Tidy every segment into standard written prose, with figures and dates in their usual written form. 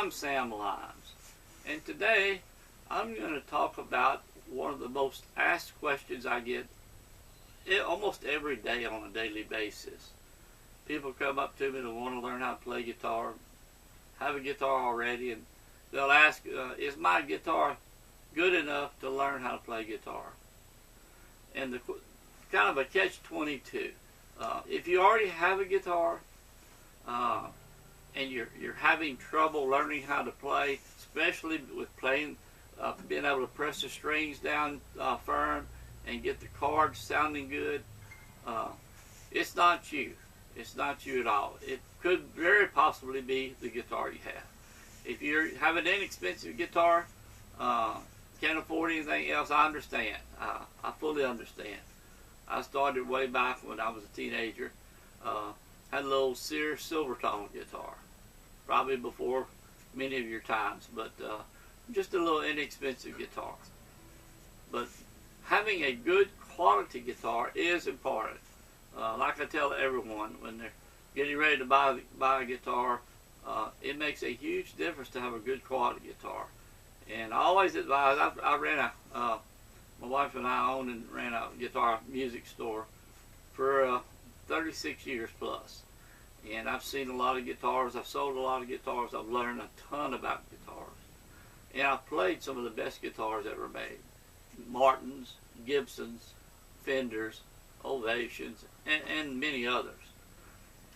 I'm Sam Limes, and today I'm going to talk about one of the most asked questions I get almost every day on a daily basis. People come up to me and want to learn how to play guitar, have a guitar already, and they'll ask, is my guitar good enough to learn how to play guitar? And the kind of a catch-22. If you already have a guitar, and you're having trouble learning how to play, especially with playing, being able to press the strings down firm and get the chords sounding good, it's not you. It's not you at all. It could very possibly be the guitar you have. If you have an inexpensive guitar, can't afford anything else, I understand. I fully understand. I started way back when I was a teenager. Had a little Sears Silvertone guitar, probably before many of your times, but just a little inexpensive guitar. But having a good quality guitar is important. Like I tell everyone when they're getting ready to buy a guitar, it makes a huge difference to have a good quality guitar. And I always advise, I ran my wife and I owned and ran a guitar music store for 36 years plus. And I've seen a lot of guitars, I've sold a lot of guitars, I've learned a ton about guitars. And I've played some of the best guitars ever made. Martins, Gibsons, Fenders, Ovations, and many others.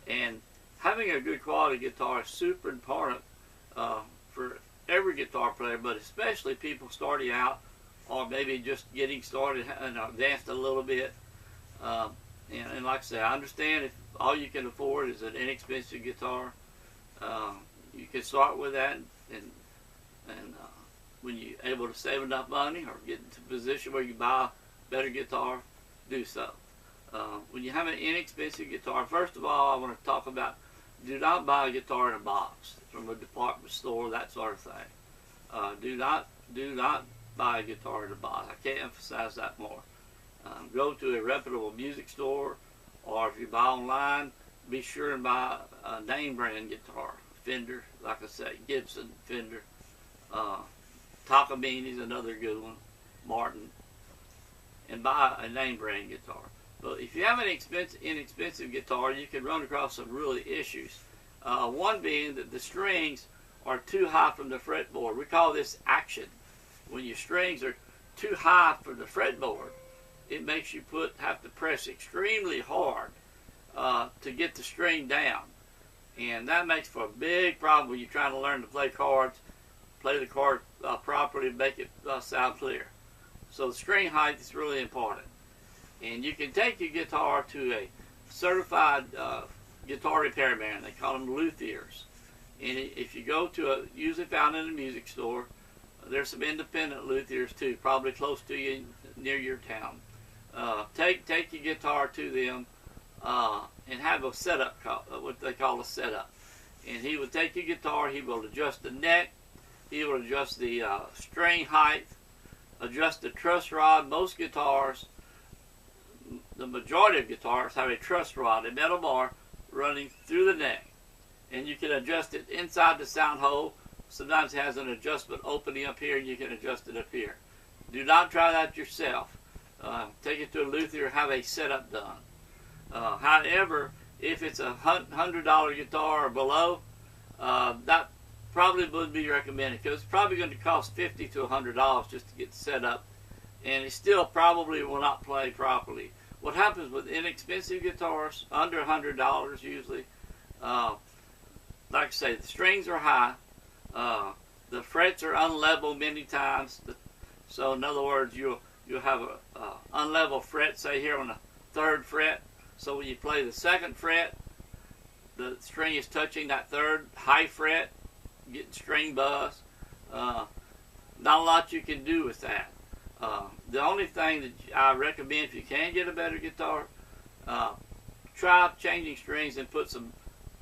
And having a good quality guitar is super important for every guitar player, but especially people starting out or maybe just getting started and advanced a little bit. And like I say, I understand if all you can afford is an inexpensive guitar, you can start with that, and when you're able to save enough money or get into a position where you buy a better guitar, do so. When you have an inexpensive guitar, first of all, I want to talk about, do not buy a guitar in a box from a department store, that sort of thing. Do not buy a guitar in a box. I can't emphasize that more. Go to a reputable music store, or if you buy online, be sure and buy a name brand guitar. Fender, like I say, Gibson, Fender, Takamine is another good one, Martin, and buy a name brand guitar. But if you have an inexpensive guitar, you can run across some really issues. One being that the strings are too high from the fretboard. We call this action. When your strings are too high for the fretboard, it makes you have to press extremely hard to get the string down. And that makes for a big problem when you're trying to learn to play chords, play the chord properly, and make it sound clear. So the string height is really important. And you can take your guitar to a certified guitar repairman. They call them luthiers. And if you go to usually found in a music store, there's some independent luthiers too, probably close to you, near your town. Take your guitar to them and have a setup, what they call a setup. And he will take your guitar, he will adjust the neck, he will adjust the string height, adjust the truss rod. Most guitars, the majority of guitars have a truss rod, a metal bar running through the neck. And you can adjust it inside the sound hole. Sometimes it has an adjustment opening up here, and you can adjust it up here. Do not try that yourself. Take it to a luthier, have a setup done. However, if it's a $100 guitar or below, that probably would be recommended, because it's probably going to cost $50 to $100 just to get set up, and it still probably will not play properly. What happens with inexpensive guitars, under $100 usually, like I say, the strings are high, the frets are unlevel many times. So in other words, you'll have a unlevel fret, say here on the 3rd fret. So when you play the 2nd fret, the string is touching that 3rd high fret, getting string buzz. Not a lot you can do with that. The only thing that I recommend, if you can get a better guitar, try changing strings and put some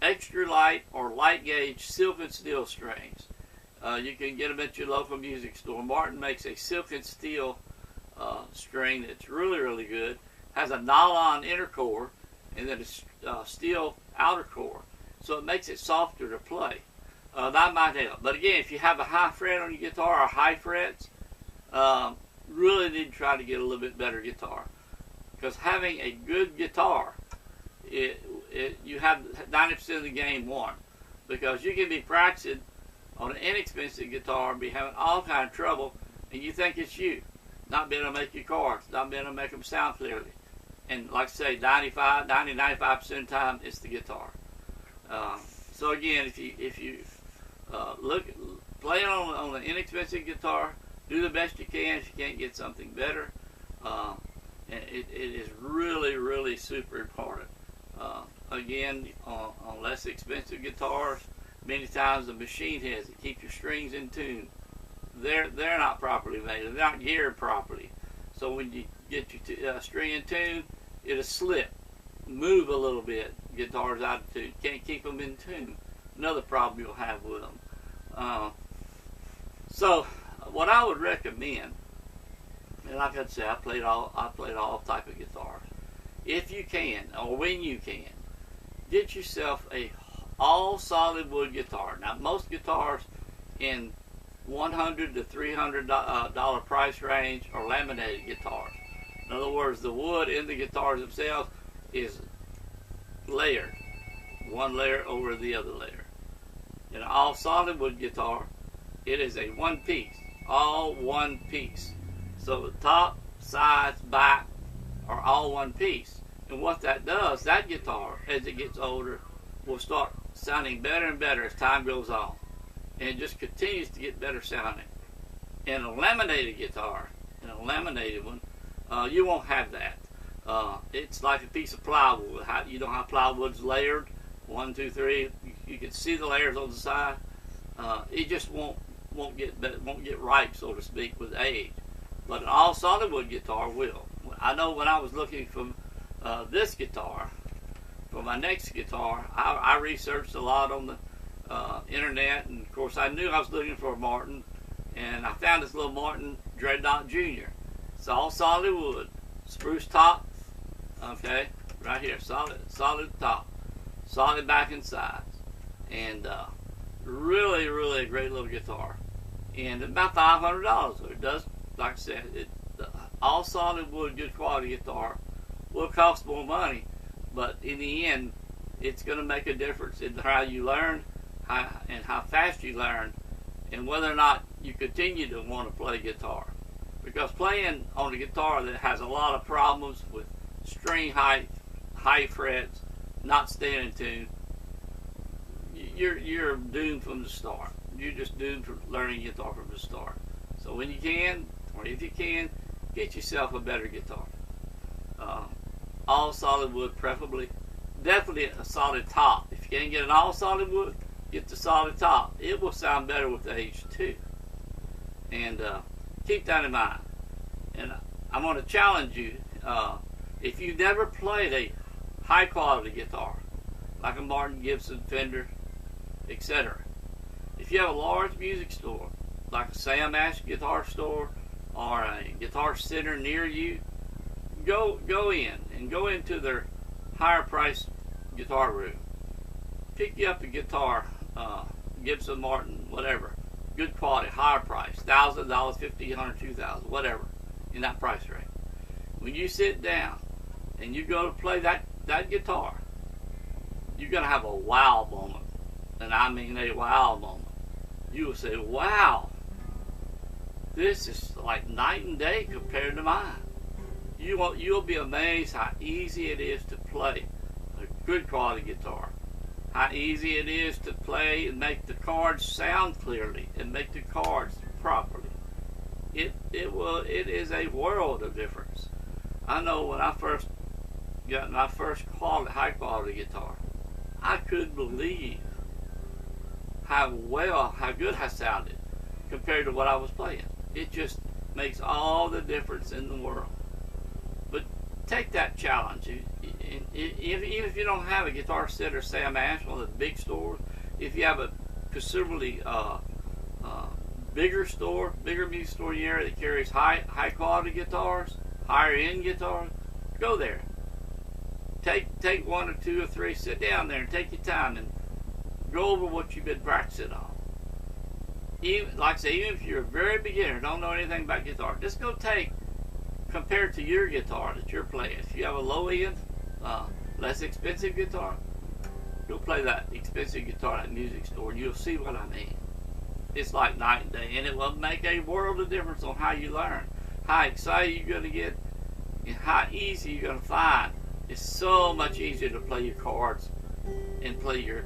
extra light or light gauge silk and steel strings. You can get them at your local music store. Martin makes a silk and steel string that's really, really good. Has a nylon inner core and then a steel outer core. So it makes it softer to play. that might help. But again, if you have a high fret on your guitar or high frets, really need to try to get a little bit better guitar. Because having a good guitar, you have 90% of the game won. Because you can be practicing on an inexpensive guitar, be having all kind of trouble, and you think it's you. Not being able to make your chords, not being able to make them sound clearly. And like I say, 95% of the time, it's the guitar. So again, if you play it on an inexpensive guitar, do the best you can. If you can't get something better, it is really, really super important. Again, on less expensive guitars, many times the machine heads that keep your strings in tune, they're not properly made. They're not geared properly. So when you get your string in tune, it'll slip, move a little bit. Guitars out of tune, can't keep them in tune. Another problem you'll have with them. So what I would recommend, and like I said, I played all type of guitars. If you can, or when you can, get yourself a all solid wood guitar. Now most guitars in $100 to $300 price range are laminated guitars. In other words, the wood in the guitars themselves is layered, one layer over the other layer. In an all solid wood guitar, it is a one piece, all one piece. So the top, sides, back are all one piece. And what that does, that guitar, as it gets older, will start sounding better and better as time goes on. And it just continues to get better sounding. In a laminated guitar, in a laminated one, you won't have that. It's like a piece of plywood. You know how plywood's layered? 1, 2, 3. You can see the layers on the side. It just won't get ripe, so to speak, with age. But an all solid wood guitar will. I know when I was looking for this guitar, for my next guitar, I researched a lot on the internet, and of course I knew I was looking for a Martin, and I found this little Martin Dreadnought Jr. It's all solid wood, spruce top, okay, right here, solid top, solid back and sides, and really, really a great little guitar, and about $500. So it does, like I said, all solid wood, good quality guitar will cost more money, but in the end, it's going to make a difference in how you learn, and how fast you learn, and whether or not you continue to want to play guitar. Because playing on a guitar that has a lot of problems with string height, high frets, not staying in tune, you're doomed from the start. You're just doomed for learning guitar from the start. So when you can, or if you can, get yourself a better guitar. All solid wood, preferably. Definitely a solid top. If you can't get an all solid wood, get the solid top. It will sound better with age too. And keep that in mind. And I'm going to challenge you, if you've never played a high quality guitar, like a Martin, Gibson, Fender, etc. If you have a large music store, like a Sam Ash guitar store or a guitar center near you, go into their higher priced guitar room. Pick you up a guitar, Gibson, Martin, whatever, good quality, higher price, $1,000, $1,500, $2,000, whatever, in that price range. When you sit down and you go to play that guitar, you're going to have a wow moment. And I mean a wow moment. You will say, wow, this is like night and day compared to mine. You'll be amazed how easy it is to play a good quality guitar. How easy it is to play and make the chords sound clearly and make the chords properly. It is a world of difference. I know when I first got my first high quality guitar, I couldn't believe how good I sounded compared to what I was playing. It just makes all the difference in the world. But take that challenge. Even if you don't have a Guitar Center, Sam Ash, one of the big stores, if you have a considerably bigger music store in the area that carries high quality guitars, higher end guitars, go there. Take 1 or 2 or 3, sit down there and take your time and go over what you've been practicing on. Even, like I say, even if you're a very beginner, don't know anything about guitar, just go compare it to your guitar that you're playing. If you have a low end, less expensive guitar, go play that expensive guitar at a music store, and you'll see what I mean. It's like night and day, and it will make a world of difference on how you learn, how excited you're going to get, and how easy you're going to find. It's so much easier to play your chords and play your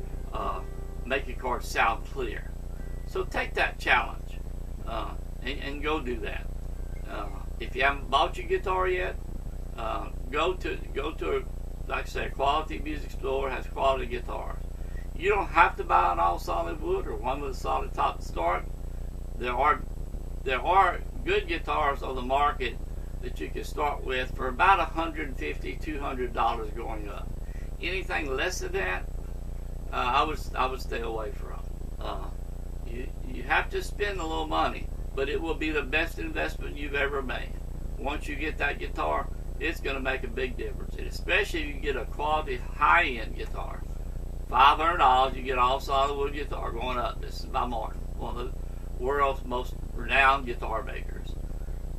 make your chords sound clear. So take that challenge and go do that. If you haven't bought your guitar yet, go to like I say, a quality music store has quality guitars. You don't have to buy an all solid wood or one with a solid top to start. There are good guitars on the market that you can start with for about $150, $200 going up. Anything less than that, I would stay away from. You have to spend a little money, but it will be the best investment you've ever made. Once you get that guitar, it's going to make a big difference, and especially if you get a quality high-end guitar. $500, you get all solid wood guitar going up. This is by Martin, one of the world's most renowned guitar makers.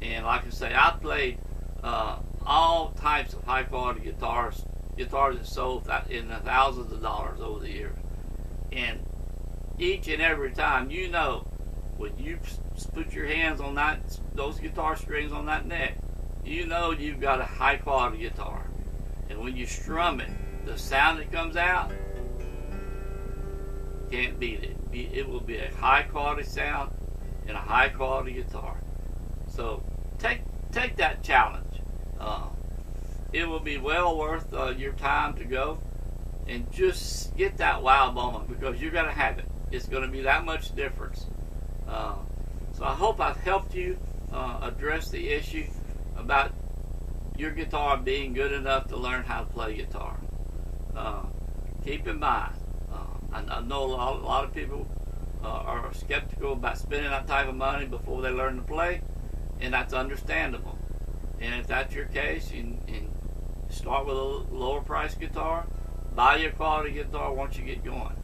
And like I say, I played all types of high-quality guitars that sold in the thousands of dollars over the years. And each and every time, you know, when you put your hands on those guitar strings on that neck, you know you've got a high-quality guitar. And when you strum it, the sound that comes out, can't beat it. It will be a high-quality sound and a high-quality guitar. So take that challenge. It will be well worth your time to go and just get that wow moment, because you're going to have it. It's going to be that much difference. So I hope I've helped you address the issue about your guitar being good enough to learn how to play guitar. Keep in mind, I know a lot of people are skeptical about spending that type of money before they learn to play, and that's understandable. And if that's your case, you start with a lower price guitar, buy your quality guitar once you get going.